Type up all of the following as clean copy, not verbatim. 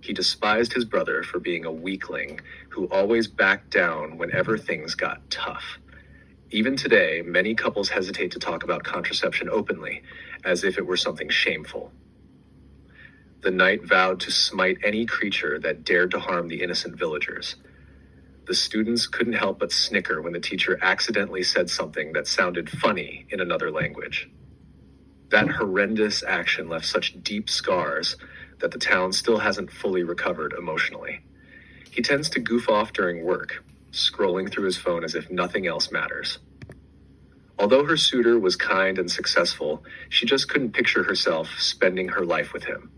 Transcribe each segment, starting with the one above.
He despised his brother for being a weakling who always backed down whenever things got tough. Even today, many couples hesitate to talk about contraception openly, as if it were something shameful. The knight vowed to smite any creature that dared to harm the innocent villagers. The students couldn't help but snicker when the teacher accidentally said something that sounded funny in another language. That horrendous action left such deep scars that the town still hasn't fully recovered emotionally. He tends to goof off during work, scrolling through his phone as if nothing else matters. Although her suitor was kind and successful, she just couldn't picture herself spending her life with him.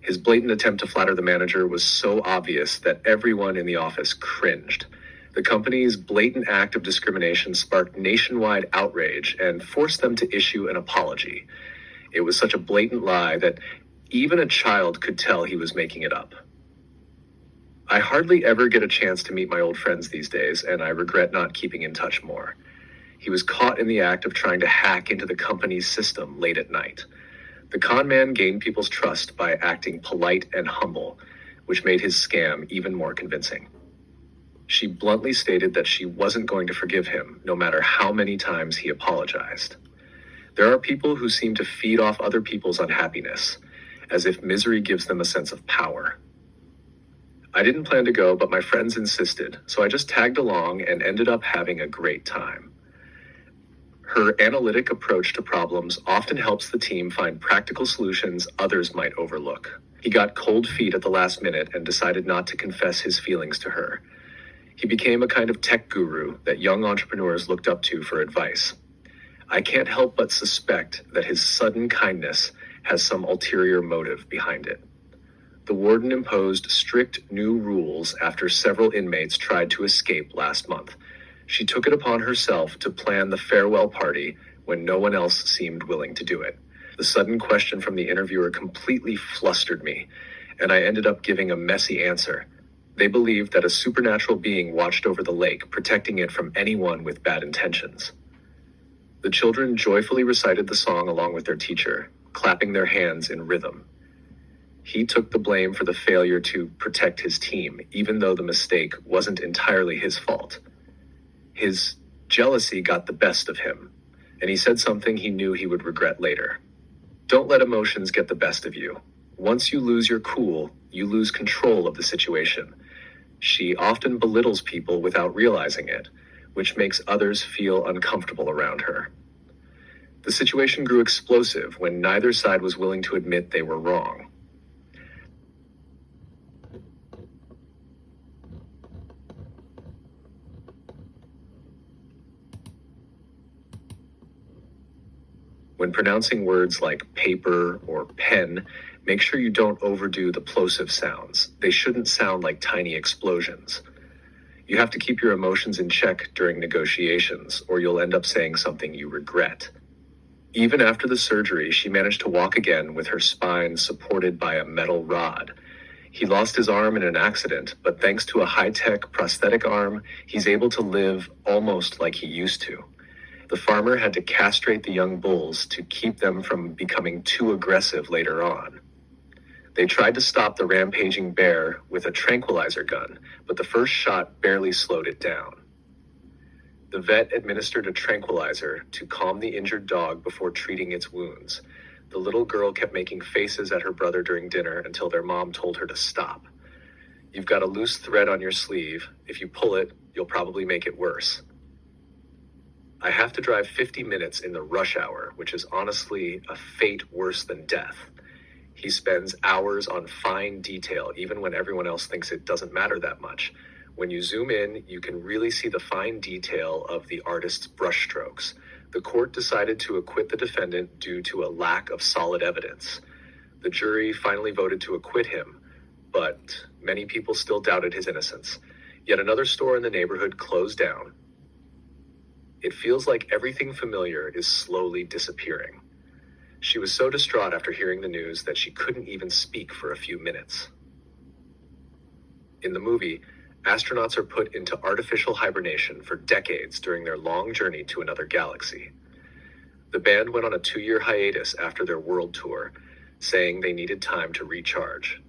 His blatant attempt to flatter the manager was so obvious that everyone in the office cringed. The company's blatant act of discrimination sparked nationwide outrage and forced them to issue an apology. It was such a blatant lie that even a child could tell he was making it up. I hardly ever get a chance to meet my old friends these days, and I regret not keeping in touch more. He was caught in the act of trying to hack into the company's system late at night. The con man gained people's trust by acting polite and humble, which made his scam even more convincing. She bluntly stated that she wasn't going to forgive him, no matter how many times he apologized. There are people who seem to feed off other people's unhappiness, as if misery gives them a sense of power. I didn't plan to go, but my friends insisted, so I just tagged along and ended up having a great time. Her analytic approach to problems often helps the team find practical solutions others might overlook. He got cold feet at the last minute and decided not to confess his feelings to her. He became a kind of tech guru that young entrepreneurs looked up to for advice. I can't help but suspect that his sudden kindness has some ulterior motive behind it. The warden imposed strict new rules after several inmates tried to escape last month. She took it upon herself to plan the farewell party when no one else seemed willing to do it. The sudden question from the interviewer completely flustered me, and I ended up giving a messy answer. They believed that a supernatural being watched over the lake, protecting it from anyone with bad intentions. The children joyfully recited the song along with their teacher, clapping their hands in rhythm. He took the blame for the failure to protect his team, even though the mistake wasn't entirely his fault. His jealousy got the best of him, and he said something he knew he would regret later. Don't let emotions get the best of you. Once you lose your cool, you lose control of the situation. She often belittles people without realizing it, which makes others feel uncomfortable around her. The situation grew explosive when neither side was willing to admit they were wrong. When pronouncing words like paper or pen, make sure you don't overdo the plosive sounds. They shouldn't sound like tiny explosions. You have to keep your emotions in check during negotiations, or you'll end up saying something you regret. Even after the surgery, she managed to walk again with her spine supported by a metal rod. He lost his arm in an accident, but thanks to a high-tech prosthetic arm, he's able to live almost like he used to. The farmer had to castrate the young bulls to keep them from becoming too aggressive later on. They tried to stop the rampaging bear with a tranquilizer gun, but the first shot barely slowed it down. The vet administered a tranquilizer to calm the injured dog before treating its wounds. The little girl kept making faces at her brother during dinner until their mom told her to stop. You've got a loose thread on your sleeve. If you pull it, you'll probably make it worse. I have to drive 50 minutes in the rush hour, which is honestly a fate worse than death. He spends hours on fine detail, even when everyone else thinks it doesn't matter that much. When you zoom in, you can really see the fine detail of the artist's brushstrokes. The court decided to acquit the defendant due to a lack of solid evidence. The jury finally voted to acquit him, but many people still doubted his innocence. Yet another store in the neighborhood closed down. It feels like everything familiar is slowly disappearing. She was so distraught after hearing the news that she couldn't even speak for a few minutes. In the movie, astronauts are put into artificial hibernation for decades during their long journey to another galaxy. The band went on a 2-year hiatus after their world tour, saying they needed time to recharge.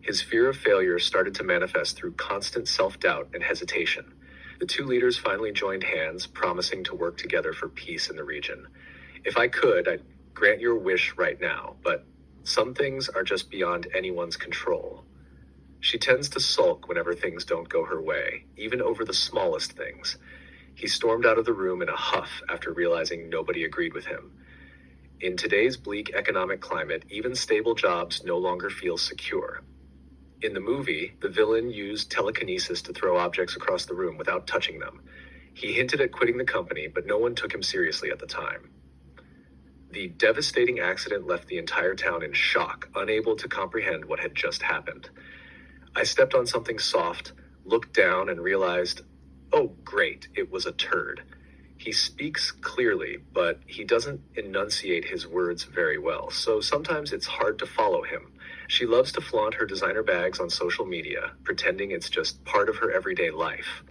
His fear of failure started to manifest through constant self-doubt and hesitation. The two leaders finally joined hands, promising to work together for peace in the region. If I could, I'd grant your wish right now, but some things are just beyond anyone's control. She tends to sulk whenever things don't go her way, even over the smallest things. He stormed out of the room in a huff after realizing nobody agreed with him. In today's bleak economic climate, even stable jobs no longer feel secure. In the movie, the villain used telekinesis to throw objects across the room without touching them. He hinted at quitting the company, but no one took him seriously at the time. The devastating accident left the entire town in shock, unable to comprehend what had just happened. I stepped on something soft, looked down, and realized, oh great, it was a turd. He speaks clearly, but he doesn't enunciate his words very well, so sometimes it's hard to follow him. She loves to flaunt her designer bags on social media, pretending it's just part of her everyday life.